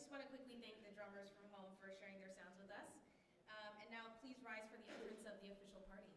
just want to quickly thank the drummers from home for sharing their sounds with us. And now please rise for the entrance of the official party.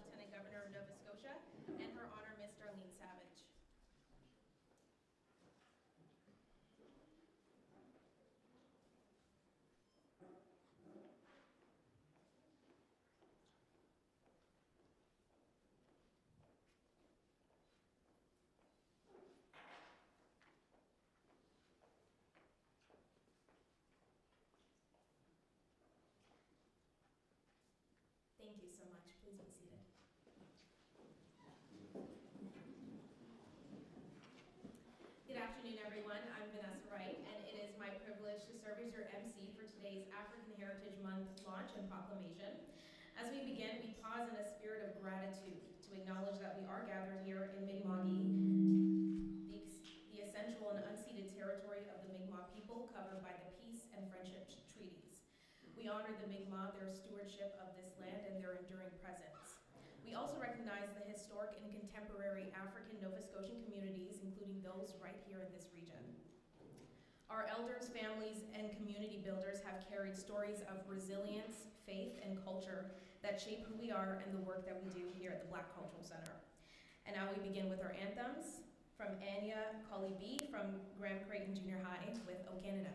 Lieutenant Governor of Nova Scotia, and Her Honor Miss Darlene Savage. Thank you so much. Please be seated. Good afternoon, everyone. I'm Vanessa Wright, and it is my privilege to serve as your MC for today's African Heritage Month launch and proclamation. As we begin, we pause in a spirit of gratitude to acknowledge that we are gathered here in Mi'kmaq, the essential and unceded territory of the Mi'kmaq people covered by the peace and friendship treaties. We honor the Mi'kmaq, their stewardship of this land, and their enduring presence. We also recognize the historic and contemporary African Nova Scotian communities, including those right here in this region. Our elders, families, and community builders have carried stories of resilience, faith, and culture that shape who we are and the work that we do here at the Black Cultural Center. And now we begin with our anthems from Anya Colley B from Graham Creighton Junior High with O Canada.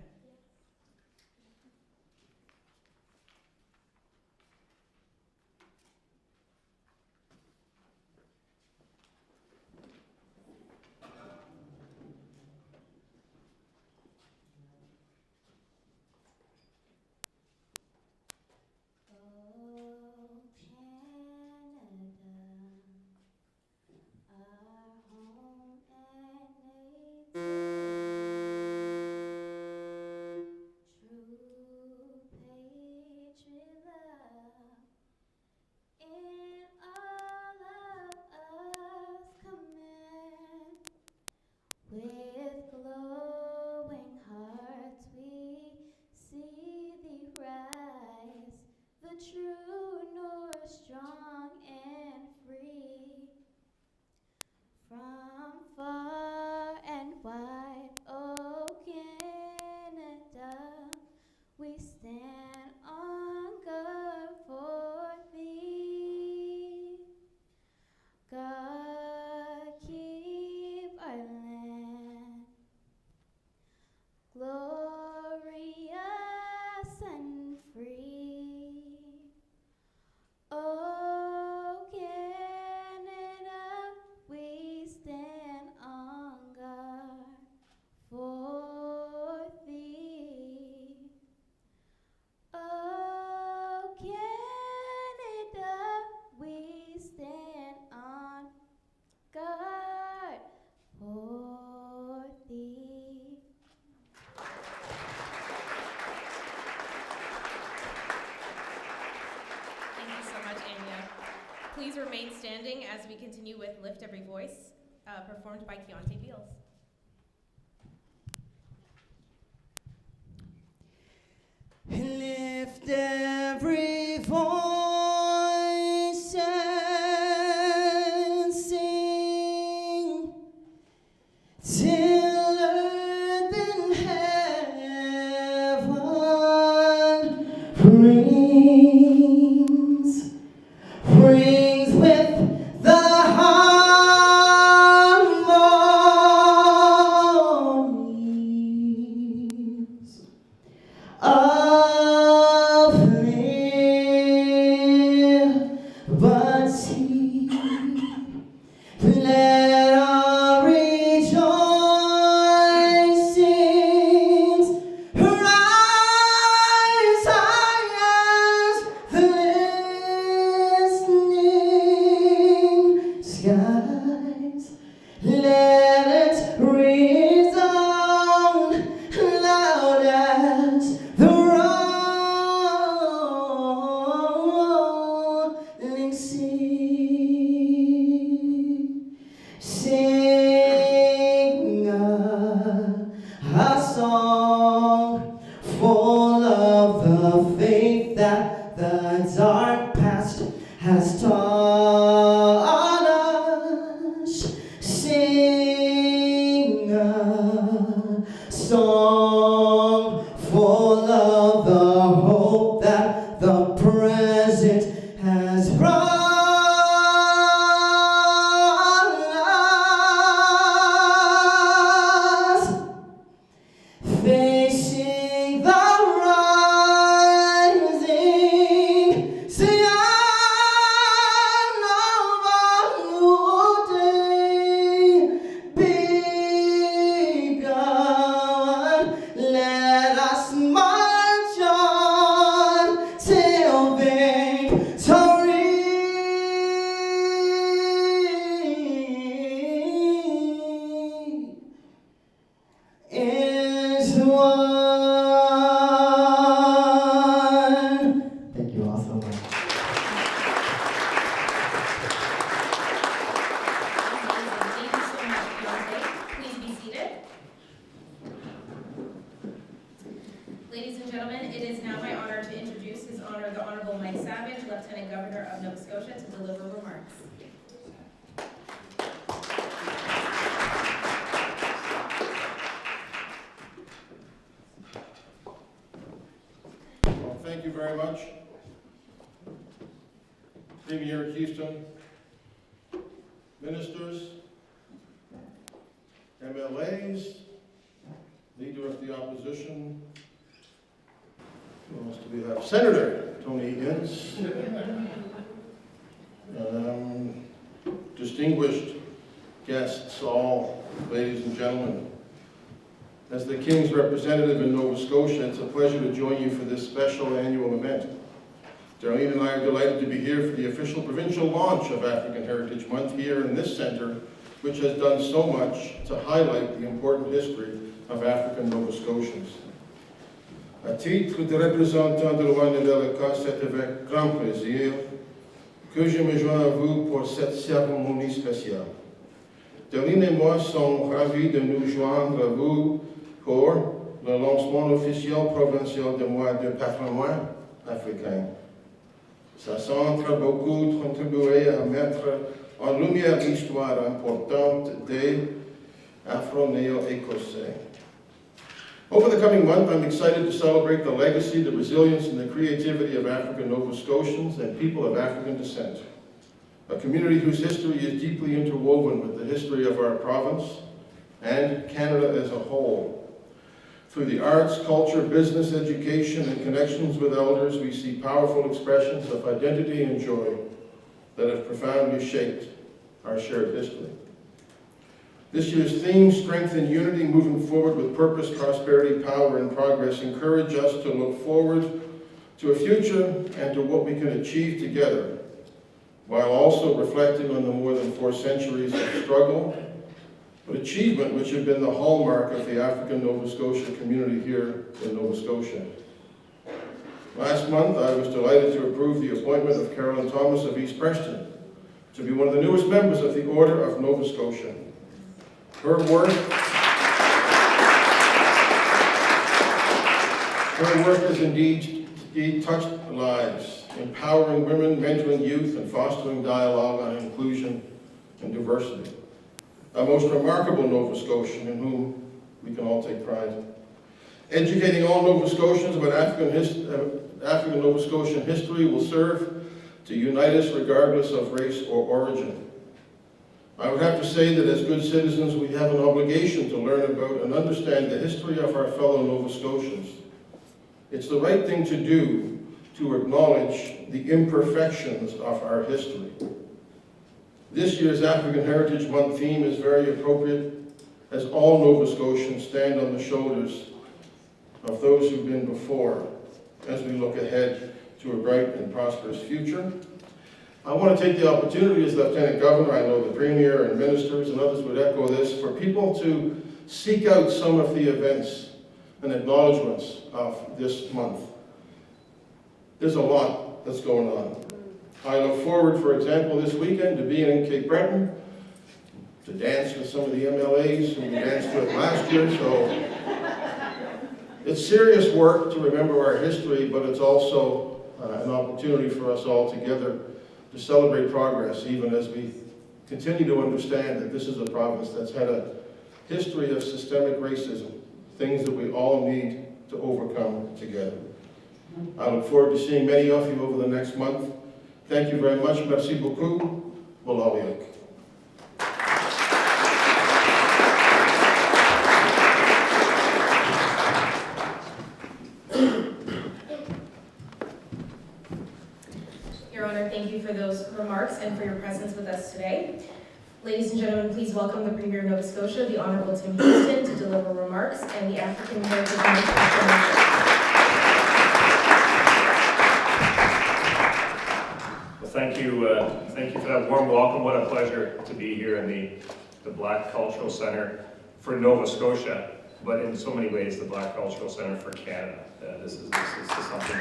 Please remain standing as we continue with Lift Every Voice, performed by Keontae Beals. Lift every voice and sing till earth and heaven rings with the harmonies of liberty. Let our rejoicings rise high as the listening skies. Let it resound loud as the rolling sea. Sing a song full of the faith that the dark past has taught us. Sing a song full of the hope that the present has brought us. Facing the rising sun of a new day begun. Let us march on till victory is won. Thank you all so much. Thank you so much, Keontae. Please be seated. Ladies and gentlemen, it is now my honor to introduce His Honor the Honorable Mike Savage, Lieutenant Governor of Nova Scotia, to deliver remarks. Well, thank you very much. Premier Keystone, ministers, MLAs, Leader of the Opposition, who else do we have? Senator Tony Ince, distinguished guests, all, ladies and gentlemen. As the King's representative in Nova Scotia, it's a pleasure to join you for this special annual event. Darlene and I are delighted to be here for the official provincial launch of African Heritage Month here in this centre, which has done so much to highlight the important history of African Nova Scotians. À titre de représentant de loi nouvelle Écosse, c'est avec grand plaisir que je me joins à vous pour cette cérémonie spéciale. Darlene et moi sommes ravis de nous joindre à vous pour le lancement officiel provincial du mois de patrimoine africain. Ça centre beaucoup contribué à mettre en lumière l'histoire importante des Afro-Néo-Écossais. Over the coming month, I'm excited to celebrate the legacy, the resilience, and the creativity of African Nova Scotians and people of African descent, a community whose history is deeply interwoven with the history of our province and Canada as a whole. Through the arts, culture, business, education, and connections with elders, we see powerful expressions of identity and joy that have profoundly shaped our shared history. This year's theme, Strength and Unity, moving forward with purpose, prosperity, power, and progress, encourage us to look forward to a future and to what we can achieve together, while also reflecting on the more than 4 centuries of struggle, but achievement which have been the hallmark of the African Nova Scotia community here in Nova Scotia. Last month, I was delighted to approve the appointment of Carolyn Thomas of East Preston to be one of the newest members of the Order of Nova Scotia. Her work has indeed touched lives, empowering women, mentoring youth, and fostering dialogue on inclusion and diversity. A most remarkable Nova Scotian in whom we can all take pride. Educating all Nova Scotians about African Nova Scotian history will serve to unite us regardless of race or origin. I would have to say that as good citizens, we have an obligation to learn about and understand the history of our fellow Nova Scotians. It's the right thing to do to acknowledge the imperfections of our history. This year's African Heritage Month theme is very appropriate, as all Nova Scotians stand on the shoulders of those who've been before as we look ahead to a bright and prosperous future. I want to take the opportunity as Lieutenant Governor, I know the Premier and ministers and others would echo this, for people to seek out some of the events and acknowledgements of this month. There's a lot that's going on. I look forward, for example, this weekend to being in Cape Breton, to dance with some of the MLAs who danced with last year, so it's serious work to remember our history, but it's also an opportunity for us all together to celebrate progress, even as we continue to understand that this is a province that's had a history of systemic racism, things that we all need to overcome together. I look forward to seeing many of you over the next month. Thank you very much. Merci beaucoup. Walawiak. Your Honor, thank you for those remarks and for your presence with us today. Ladies and gentlemen, please welcome the Premier of Nova Scotia, the Honourable Tim Houston, to deliver remarks and the African Heritage Month proclamation. Thank you for that warm welcome. What a pleasure to be here in the Black Cultural Centre for Nova Scotia, but in so many ways the Black Cultural Centre for Canada. This is something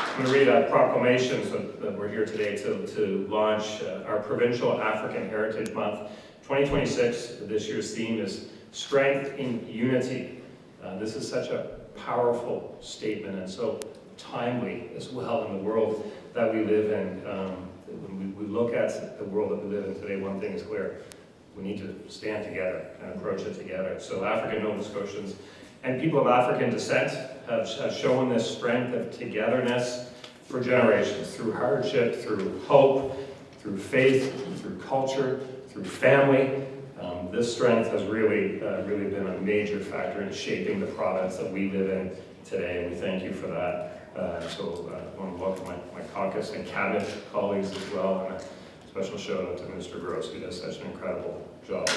I'm going to read a proclamation that we're here today to launch our Provincial African Heritage Month. 2026, this year's theme is Strength in Unity. This is such a powerful statement and so timely as well in the world that we live in. When we look at the world that we live in today, one thing is clear. We need to stand together and approach it together. So African Nova Scotians and people of African descent have shown this strength of togetherness for generations, through hardship, through hope, through faith, through culture, through family. This strength has really been a major factor in shaping the province that we live in today, and we thank you for that. So I want to welcome my caucus and cabinet colleagues as well, and a special shout out to Minister Gross, who does such an incredible job.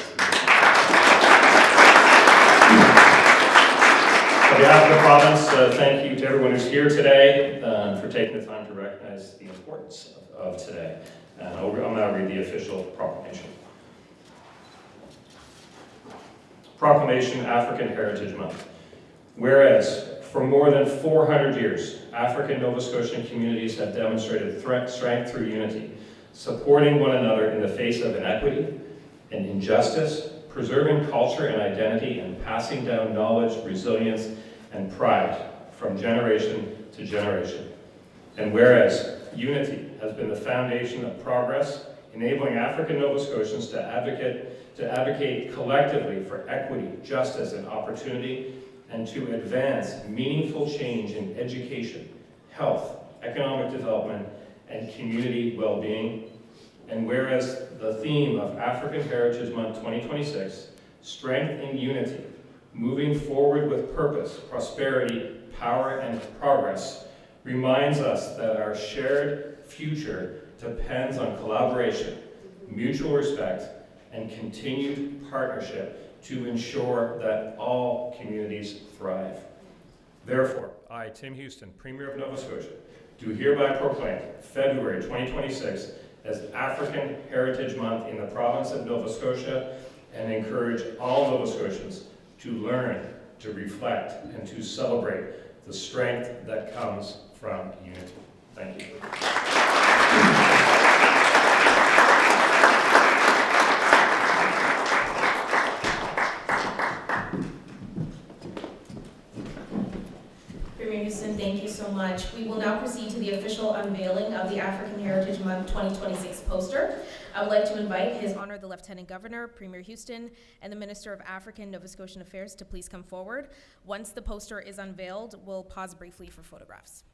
On behalf of the province, thank you to everyone who's here today for taking the time to recognize the importance of today. I'll now read the official proclamation. Proclamation African Heritage Month. Whereas, for more than 400 years, African Nova Scotian communities have demonstrated strength through unity, supporting one another in the face of inequity and injustice, preserving culture and identity, and passing down knowledge, resilience, and pride from generation to generation. And whereas unity has been the foundation of progress, enabling African Nova Scotians to advocate collectively for equity, justice, and opportunity, and to advance meaningful change in education, health, economic development, and community well-being. And whereas the theme of African Heritage Month 2026, Strength in Unity, moving forward with purpose, prosperity, power, and progress, reminds us that our shared future depends on collaboration, mutual respect, and continued partnership to ensure that all communities thrive. Therefore, I, Tim Houston, Premier of Nova Scotia, do hereby proclaim February 2026 as African Heritage Month in the province of Nova Scotia, and encourage all Nova Scotians to learn, to reflect, and to celebrate the strength that comes from unity. Thank you. Premier Houston, thank you so much. We will now proceed to the official unveiling of the African Heritage Month 2026 poster. I would like to invite His Honor the Lieutenant Governor, Premier Houston, and the Minister of African Nova Scotian Affairs to please come forward. Once the poster is unveiled, we'll pause briefly for photographs.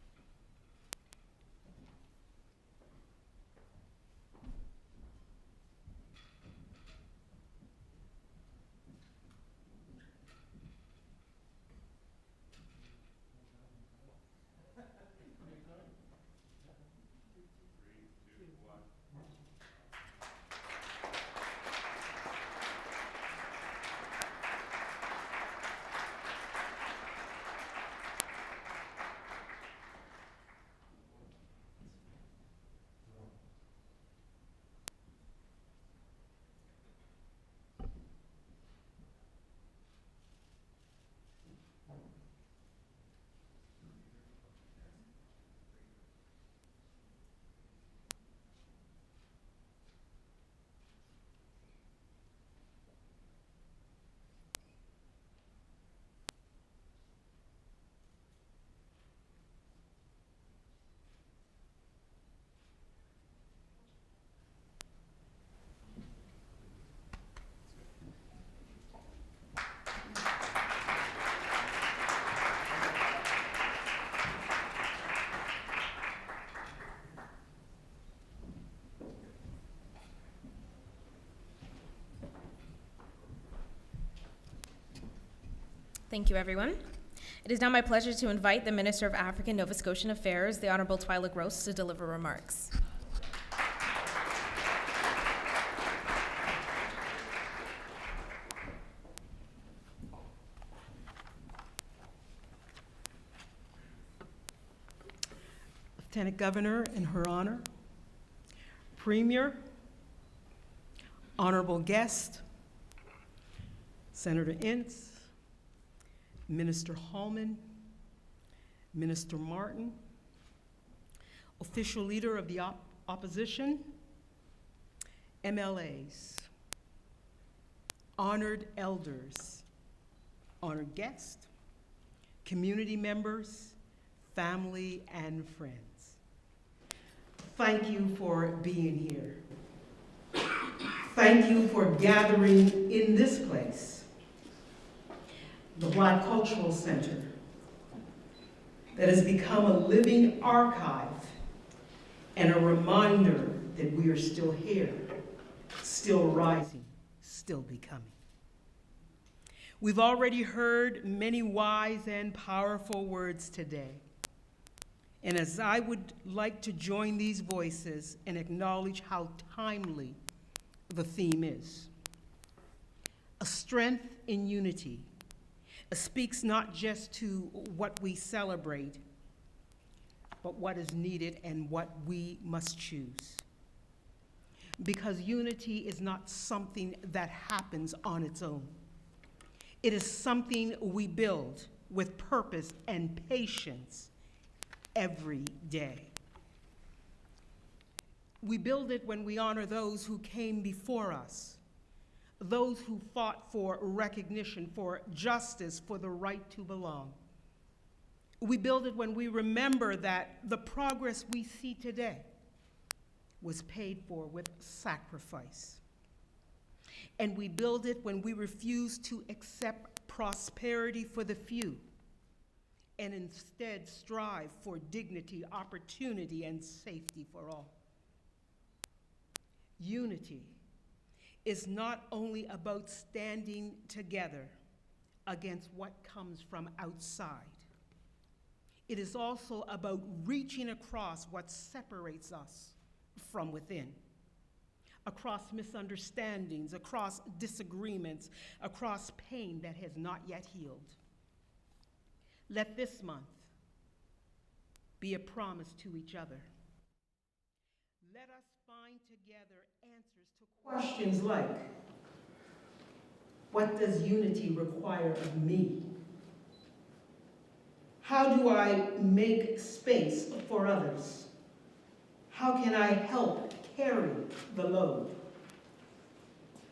Thank you, everyone. It is now my pleasure to invite the Minister of African Nova Scotian Affairs, the Honourable Twyla Gross, to deliver remarks. Lieutenant Governor in her honor, Premier, honorable guest, Senator Ince, Minister Hallman, Minister Martin, official leader of the opposition, MLAs, honored elders, honored guests, community members, family, and friends. Thank you for being here. Thank you for gathering in this place, the Black Cultural Center, that has become a living archive and a reminder that we are still here, still rising, still becoming. We've already heard many wise and powerful words today. And as I would like to join these voices and acknowledge how timely the theme is, a strength in unity speaks not just to what we celebrate, but what is needed and what we must choose. Because unity is not something that happens on its own. It is something we build with purpose and patience every day. We build it when we honor those who came before us, those who fought for recognition, for justice, for the right to belong. We build it when we remember that the progress we see today was paid for with sacrifice. And we build it when we refuse to accept prosperity for the few and instead strive for dignity, opportunity, and safety for all. Unity is not only about standing together against what comes from outside. It is also about reaching across what separates us from within, across misunderstandings, across disagreements, across pain that has not yet healed. Let this month be a promise to each other. Let us find together answers to questions like, what does unity require of me? How do I make space for others? How can I help carry the load?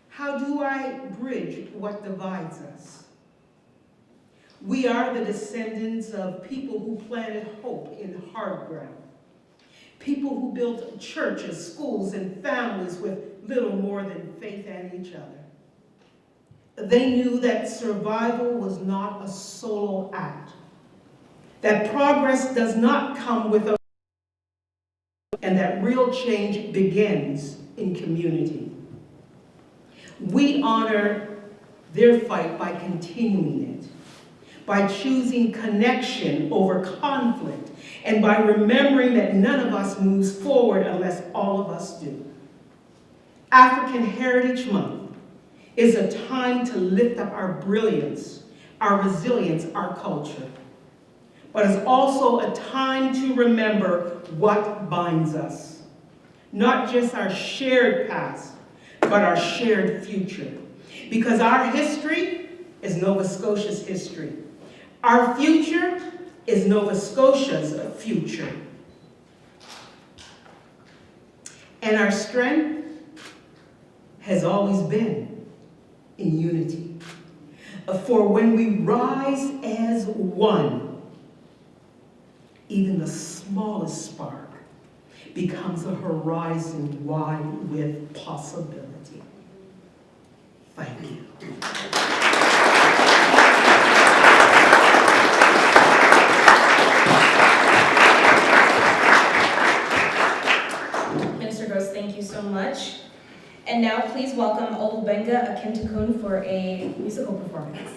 How do I bridge what divides us? We are the descendants of people who planted hope in hard ground. People who built churches, schools, and families with little more than faith in each other. They knew that survival was not a solo act, that progress does not come with a, and that real change begins in community. We honor their fight by continuing it, by choosing connection over conflict, and by remembering that none of us moves forward unless all of us do. African Heritage Month is a time to lift up our brilliance, our resilience, our culture. But it's also a time to remember what binds us. Not just our shared past, but our shared future. Because our history is Nova Scotia's history. Our future is Nova Scotia's future. And our strength has always been in unity. For when we rise as one, even the smallest spark becomes a horizon wide with possibility. Thank you. Minister Gross, thank you so much. And now please welcome Olubenga Akintakun for a musical performance.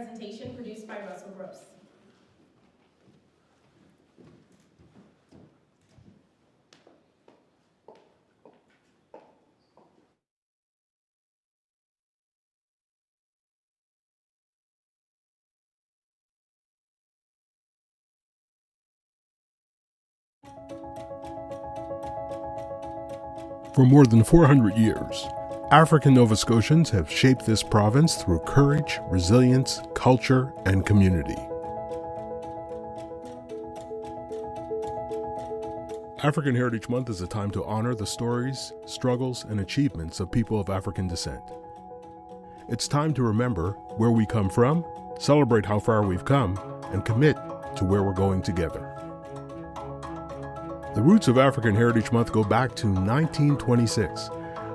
presentation produced by Russell Gross. For more than 400 years, African Nova Scotians have shaped this province through courage, resilience, culture, and community. African Heritage Month is a time to honor the stories, struggles, and achievements of people of African descent. It's time to remember where we come from, celebrate how far we've come, and commit to where we're going together. The roots of African Heritage Month go back to 1926,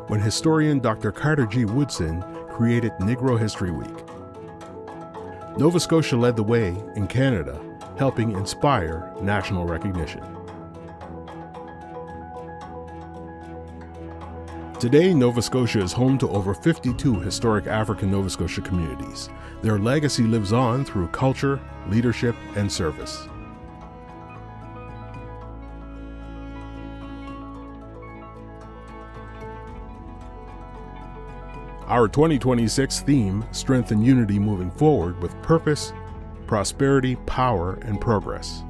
when historian Dr. Carter G. Woodson created Negro History Week. Nova Scotia led the way in Canada, helping inspire national recognition. Today, Nova Scotia is home to over 52 historic African Nova Scotia communities. Their legacy lives on through culture, leadership, and service. Our 2026 theme, Strengthen Unity Moving Forward with Purpose, Prosperity, Power, and Progress.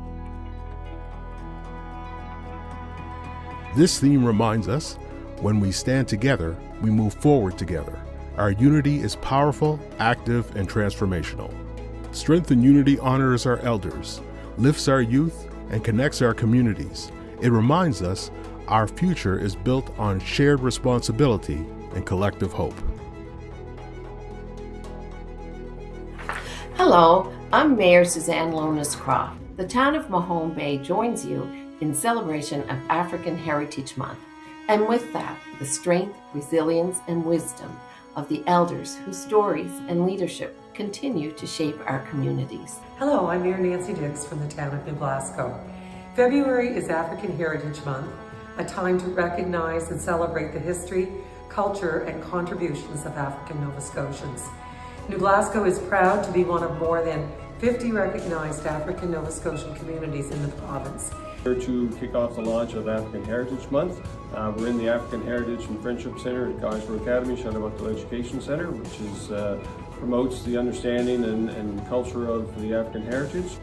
This theme reminds us, when we stand together, we move forward together. Our unity is powerful, active, and transformational. Strengthen Unity honors our elders, lifts our youth, and connects our communities. It reminds us our future is built on shared responsibility and collective hope. Hello, I'm Mayor Suzanne Lonis-Croft. The town of Mahone Bay joins you in celebration of African Heritage Month, and with that, the strength, resilience, and wisdom of the elders whose stories and leadership continue to shape our communities. Hello, I'm Mayor Nancy Dix from the town of New Glasgow. February is African Heritage Month, a time to recognize and celebrate the history, culture, and contributions of African Nova Scotians. New Glasgow is proud to be one of more than 50 recognized African Nova Scotian communities in the province. Here to kick off the launch of African Heritage Month. We're in the African Heritage and Friendship Center at Guysborough Academy, Shadobuckle Education Center, which promotes the understanding and culture of the African heritage.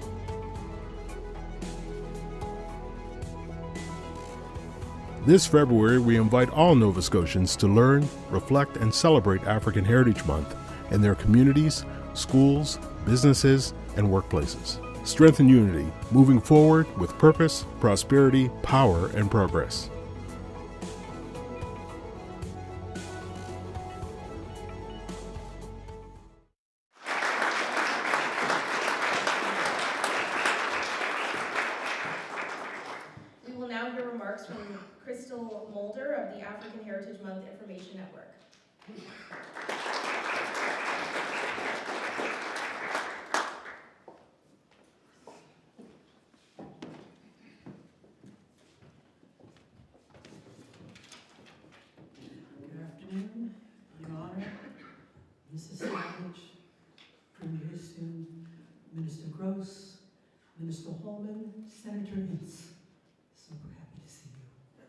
This February, we invite all Nova Scotians to learn, reflect, and celebrate African Heritage Month in their communities, schools, businesses, and workplaces. Strengthen unity, moving forward with purpose, prosperity, power, and progress. We will now hear remarks from Crystal Mulder of the African Heritage Month Information Network. Your Honor, Mrs. Savage, Premier Sue, Minister Gross, Minister Holman, Senator Ince. So we're happy to see you.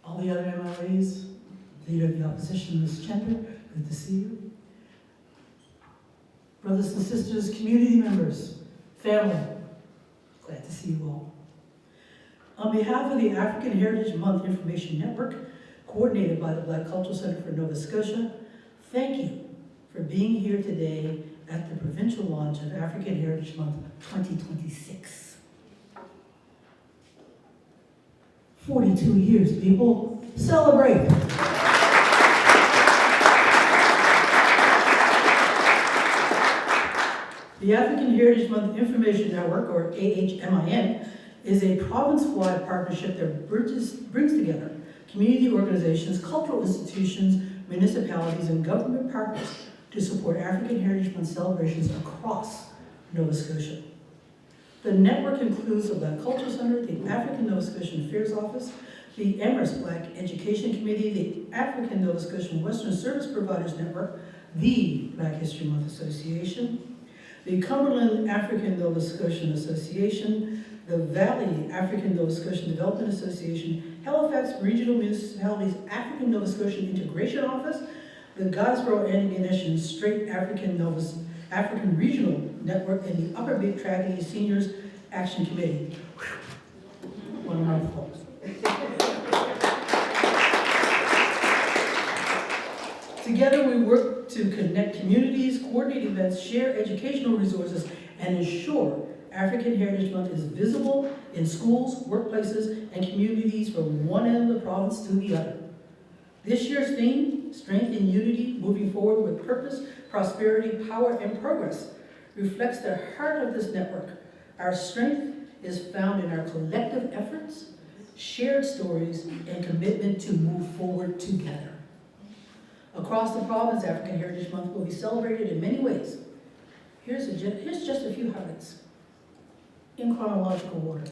All the other MLAs, Leader of the Opposition, Ms. Chender, good to see you. Brothers and sisters, community members, family, glad to see you all. On behalf of the African Heritage Month Information Network, coordinated by the Black Cultural Center for Nova Scotia, thank you for being here today at the provincial launch of African Heritage Month 2026. 42 years, people. Celebrate! The African Heritage Month Information Network, or AHMIN, is a province-wide partnership that brings together community organizations, cultural institutions, municipalities, and government partners to support African Heritage Month celebrations across Nova Scotia. The network includes the Black Cultural Center, the African Nova Scotian Affairs Office, the Amherst Black Education Committee, the African Nova Scotian Western Service Providers Network, the Black History Month Association, the Cumberland African Nova Scotian Association, the Valley African Nova Scotian Development Association, Halifax Regional Municipalities African Nova Scotian Integration Office, the Godsboro and Ganeshan Straight African Regional Network, and the Upper Big Tragedy Seniors Action Committee. One of my faults. Together we work to connect communities, coordinate events, share educational resources, and ensure African Heritage Month is visible in schools, workplaces, and communities from one end of the province to the other. This year's theme, Strength and Unity, Moving Forward with Purpose, Prosperity, Power, and Progress, reflects the heart of this network. Our strength is found in our collective efforts, shared stories, and commitment to move forward together. Across the province, African Heritage Month will be celebrated in many ways. Here's just a few highlights, in chronological order.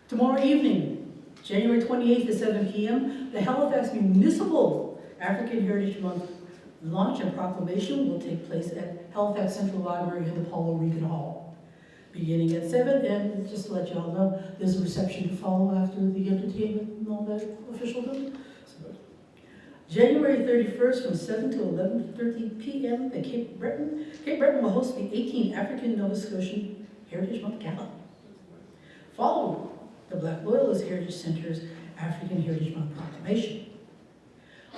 Tomorrow evening, January 28th at 7 p.m., the Halifax Municipal African Heritage Month launch and proclamation will take place at Halifax Central Library in the Paulo Regan Hall. Beginning at 7, and just to let you all know, there's a reception to follow after the entertainment and all that official doing. January 31st from 7 to 11:30 p.m. at Cape Breton. Cape Breton will host the 18th African Nova Scotian Heritage Month Gala. Following the Black Loyalist Heritage Center's African Heritage Month proclamation.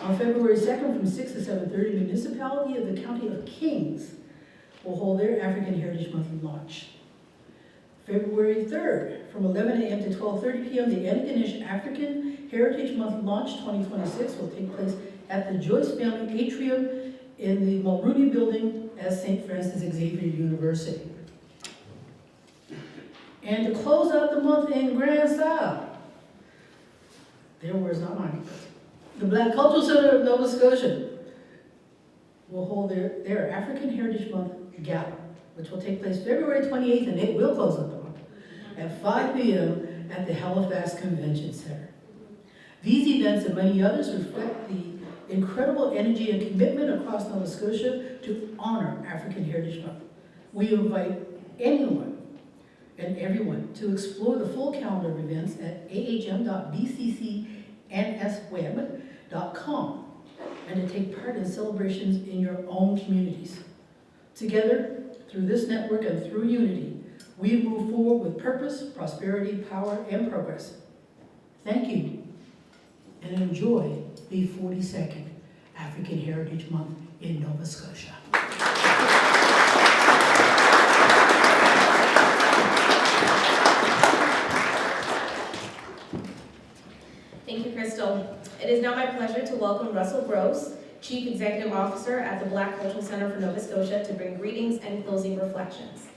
On February 2nd from 6 to 7:30, Municipality of the County of Kings will hold their African Heritage Month launch. February 3rd from 11 a.m. to 12:30 p.m., the Antigonish African Heritage Month Launch 2026 will take place at the Joyce Family Atrium in the Mulrooney Building at St. Francis Xavier University. And to close out the month in grand style, their words, not mine, the Black Cultural Center of Nova Scotia will hold their African Heritage Month Gala, which will take place February 28th, and it will close out the month, at 5 p.m. at the Halifax Convention Center. These events and many others reflect the incredible energy and commitment across Nova Scotia to honor African Heritage Month. We invite anyone and everyone to explore the full calendar of events at ahm.bccnsweb.com and to take part in celebrations in your own communities. Together, through this network and through unity, we move forward with purpose, prosperity, power, and progress. Thank you, and enjoy the 42nd African Heritage Month in Nova Scotia. Thank you, Crystal. It is now my pleasure to welcome Russell Gross, Chief Executive Officer at the Black Cultural Center for Nova Scotia, to bring greetings and closing reflections.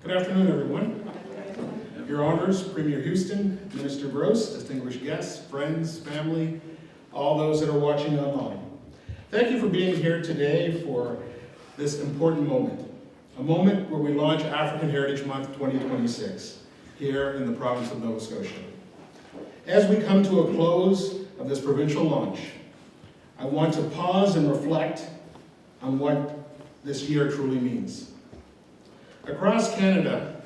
Good afternoon, everyone. Your Honors, Premier Houston, Minister Gross, distinguished guests, friends, family, all those that are watching online. Thank you for being here today for this important moment, a moment where we launch African Heritage Month 2026 here in the province of Nova Scotia. As we come to a close of this provincial launch, I want to pause and reflect on what this year truly means. Across Canada,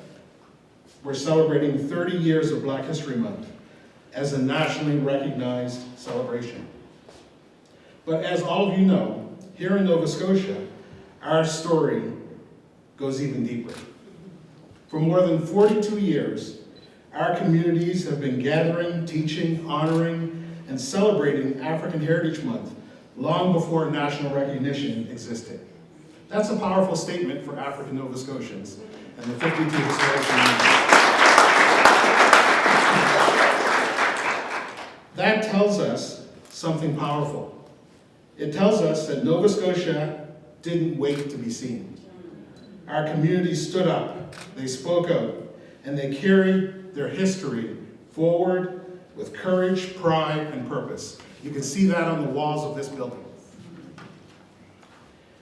we're celebrating 30 years of Black History Month as a nationally recognized celebration. But as all of you know, here in Nova Scotia, our story goes even deeper. For more than 42 years, our communities have been gathering, teaching, honoring, and celebrating African Heritage Month long before national recognition existed. That's a powerful statement for African Nova Scotians and the 52 historic communities. That tells us something powerful. It tells us that Nova Scotia didn't wait to be seen. Our communities stood up, they spoke out, and they carried their history forward with courage, pride, and purpose. You can see that on the walls of this building.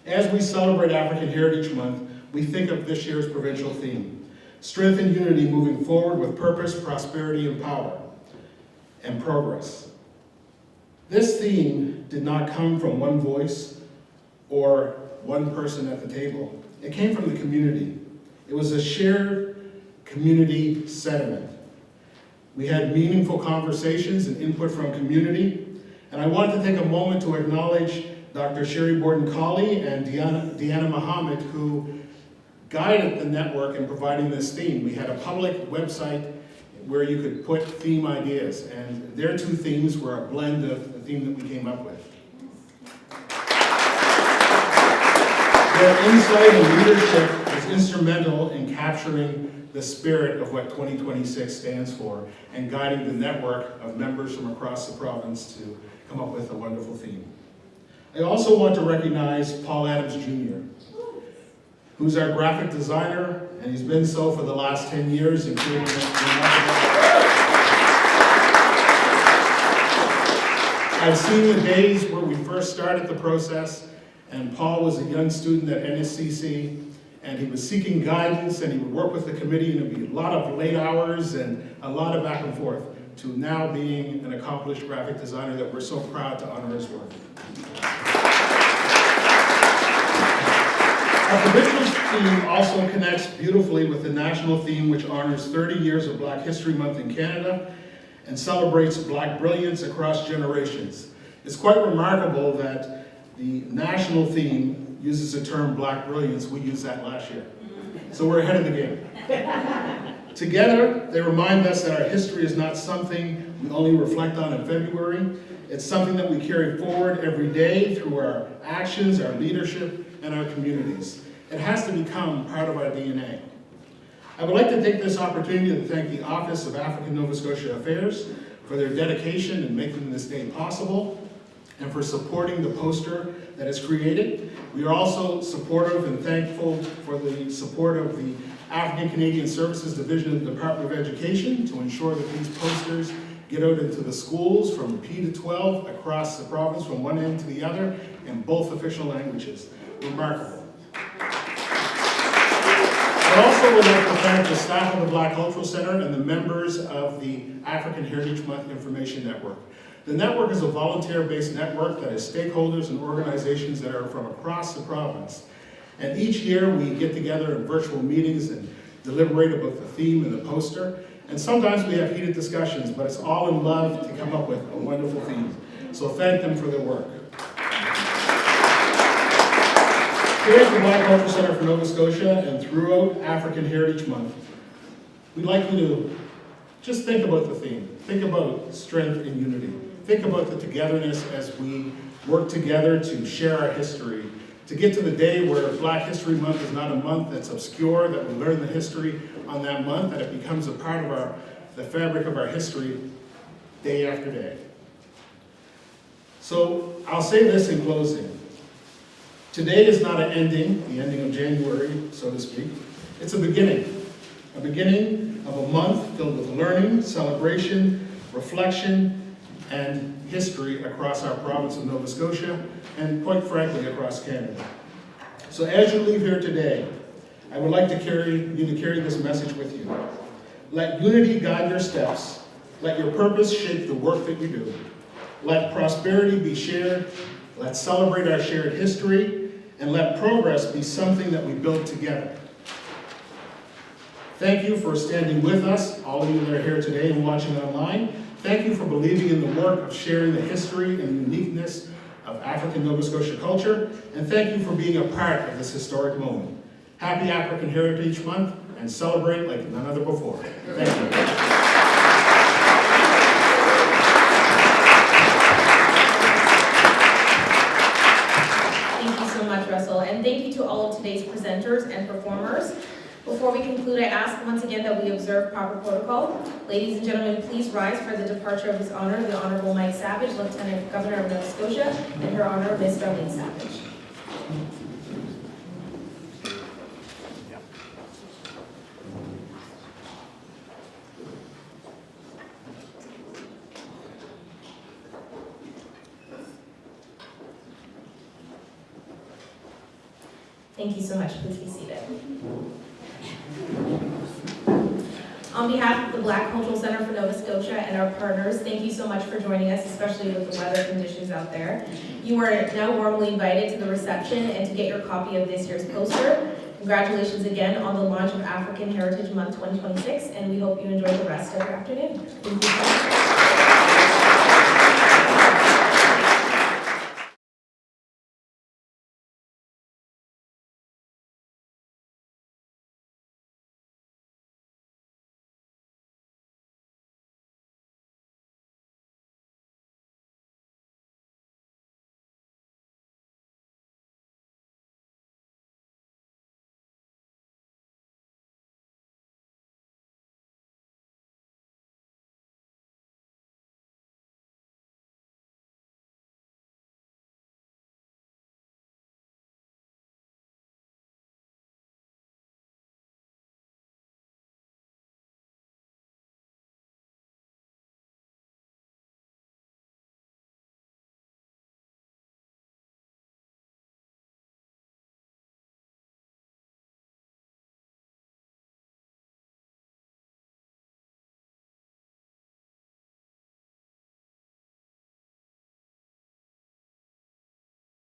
As we celebrate African Heritage Month, we think of this year's provincial theme: strength and unity moving forward with purpose, prosperity, and power, and progress. This theme did not come from one voice or one person at the table. It came from the community. It was a shared community sentiment. We had meaningful conversations and input from community, and I want to take a moment to acknowledge Dr. Sherry Borden-Colley and Deanna Muhammad, who guided the network in providing this theme. We had a public website where you could put theme ideas, and their two themes were a blend of the theme that we came up with. Their insight and leadership was instrumental in capturing the spirit of what 2026 stands for and guiding the network of members from across the province to come up with a wonderful theme. I also want to recognize Paul Adams Jr., who's our graphic designer, and he's been so for the last 10 years, including I've seen the days where we first started the process, and Paul was a young student at NSCC, and he was seeking guidance, and he would work with the committee, and it would be a lot of late hours and a lot of back and forth, to now being an accomplished graphic designer that we're so proud to honor his work. Our provincial theme also connects beautifully with the national theme, which honors 30 years of Black History Month in Canada and celebrates Black brilliance across generations. It's quite remarkable that the national theme uses the term Black brilliance. We used that last year. So we're ahead of the game. Together, they remind us that our history is not something we only reflect on in February. It's something that we carry forward every day through our actions, our leadership, and our communities. It has to become part of our DNA. I would like to take this opportunity to thank the Office of African Nova Scotia Affairs for their dedication in making this day possible and for supporting the poster that is created. We are also supportive and thankful for the support of the African Canadian Services Division of the Department of Education to ensure that these posters get out into the schools from P to 12 across the province from one end to the other in both official languages. Remarkable. I also would like to thank the staff of the Black Cultural Center and the members of the African Heritage Month Information Network. The network is a volunteer-based network that has stakeholders and organizations that are from across the province. And each year we get together in virtual meetings and deliberate about the theme and the poster. And sometimes we have heated discussions, but it's all in love to come up with a wonderful theme. So thank them for their work. Here at the Black Cultural Center for Nova Scotia and throughout African Heritage Month, we'd like you to just think about the theme. Think about strength and unity. Think about the togetherness as we work together to share our history, to get to the day where Black History Month is not a month that's obscure, that we learn the history on that month, that it becomes a part of the fabric of our history day after day. So I'll say this in closing. Today is not an ending, the ending of January, so to speak. It's a beginning of a month filled with learning, celebration, reflection, and history across our province of Nova Scotia, and quite frankly, across Canada. So as you leave here today, I would like to carry this message with you. Let unity guide your steps. Let your purpose shape the work that you do. Let prosperity be shared. Let's celebrate our shared history, and let progress be something that we build together. Thank you for standing with us, all of you that are here today and watching online. Thank you for believing in the work of sharing the history and uniqueness of African Nova Scotia culture, and thank you for being a part of this historic moment. Happy African Heritage Month, and celebrate like none other before. Thank you. Russell, and thank you to all of today's presenters and performers. Before we conclude, I ask once again that we observe proper protocol. Ladies and gentlemen, please rise for the departure of His Honor, the Honorable Mike Savage, Lieutenant Governor of Nova Scotia, and Her Honor, Ms. Darlene Savage. Thank you so much. Please be seated. On behalf of the Black Cultural Center for Nova Scotia and our partners, thank you so much for joining us, especially with the weather conditions out there. You are now warmly invited to the reception and to get your copy of this year's poster. Congratulations again on the launch of African Heritage Month 2026, and we hope you enjoy the rest of your afternoon. Thank you so much.